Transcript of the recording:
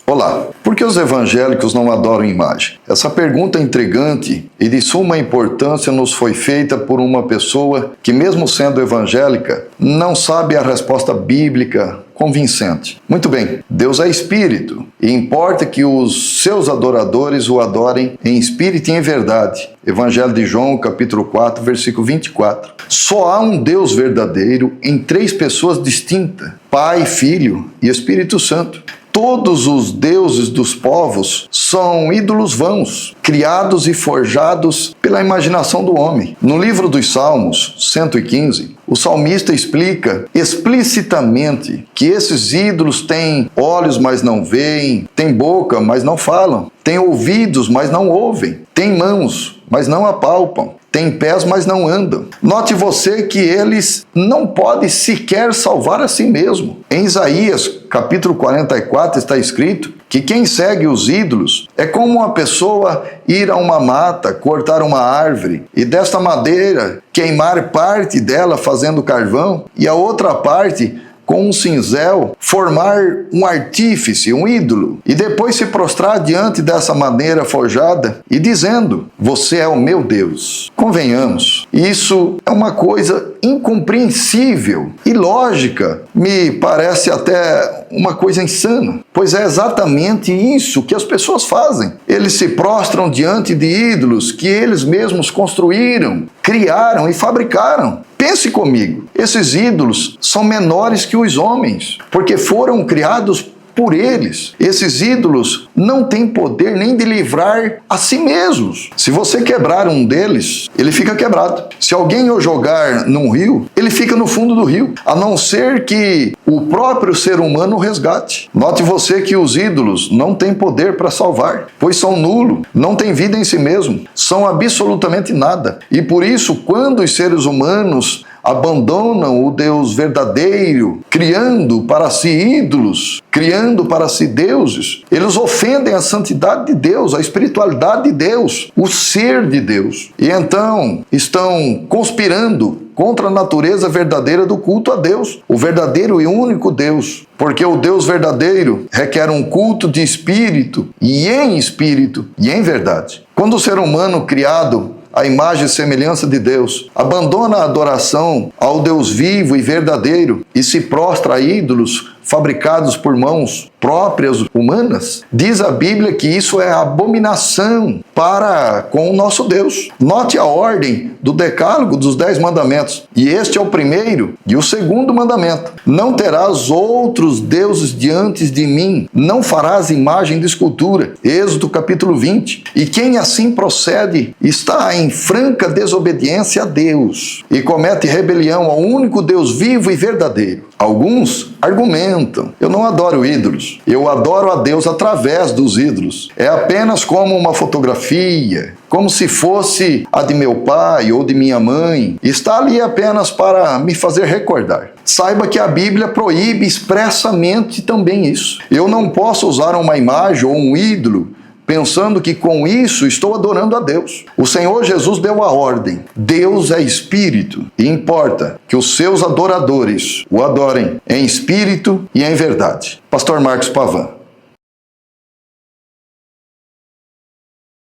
Olá, por que os evangélicos não adoram imagem? Essa pergunta intrigante e de suma importância nos foi feita por uma pessoa que, mesmo sendo evangélica, não sabe a resposta bíblica convincente. Muito bem, Deus é espírito e importa que os seus adoradores o adorem em espírito e em verdade. Evangelho de João, capítulo 4, versículo 24. Só há um Deus verdadeiro em três pessoas distintas: Pai, Filho e Espírito Santo. Todos os deuses dos povos são ídolos vãos, criados e forjados pela imaginação do homem. No livro dos Salmos, 115, o salmista explica explicitamente que esses ídolos têm olhos, mas não veem, têm boca, mas não falam, têm ouvidos, mas não ouvem, têm mãos, mas não apalpam, têm pés, mas não andam. Note você que eles não podem sequer salvar a si mesmo. Em Isaías, capítulo 44, está escrito que quem segue os ídolos é como uma pessoa ir a uma mata, cortar uma árvore e desta madeira queimar parte dela fazendo carvão e a outra parte com um cinzel, formar um artífice, um ídolo, e depois se prostrar diante dessa madeira forjada e dizendo: você é o meu Deus. Convenhamos, isso é uma coisa incompreensível e lógica, me parece até uma coisa insana, pois é exatamente isso que as pessoas fazem. Eles se prostram diante de ídolos que eles mesmos construíram, criaram e fabricaram. Pense comigo, esses ídolos são menores que os homens, porque foram criados por eles. Esses ídolos não têm poder nem de livrar a si mesmos. Se você quebrar um deles, ele fica quebrado. Se alguém o jogar num rio, ele fica no fundo do rio, a não ser que o próprio ser humano o resgate. Note você que os ídolos não têm poder para salvar, pois são nulos, não têm vida em si mesmo, são absolutamente nada. E por isso, quando os seres humanos abandonam o Deus verdadeiro, criando para si ídolos, criando para si deuses, eles ofendem a santidade de Deus, a espiritualidade de Deus, o ser de Deus. E então estão conspirando contra a natureza verdadeira do culto a Deus, o verdadeiro e único Deus. Porque o Deus verdadeiro requer um culto de espírito e em verdade. Quando o ser humano criado a imagem e semelhança de Deus abandona a adoração ao Deus vivo e verdadeiro e se prostra a ídolos fabricados por mãos próprias humanas, diz a Bíblia que isso é abominação para com o nosso Deus. Note a ordem do decálogo dos 10 mandamentos, e este é o primeiro e o segundo mandamento: não terás outros deuses diante de mim, não farás imagem de escultura. Êxodo capítulo 20. E quem assim procede está em franca desobediência a Deus e comete rebelião ao único Deus vivo e verdadeiro. Alguns argumentam: eu não adoro ídolos, eu adoro a Deus através dos ídolos. É apenas como uma fotografia, como se fosse a de meu pai ou de minha mãe. Está ali apenas para me fazer recordar. Saiba que a Bíblia proíbe expressamente também isso. Eu não posso usar uma imagem ou um ídolo pensando que com isso estou adorando a Deus. O Senhor Jesus deu a ordem: Deus é espírito, e importa que os seus adoradores o adorem em espírito e em verdade. Pastor Marcos Pavan.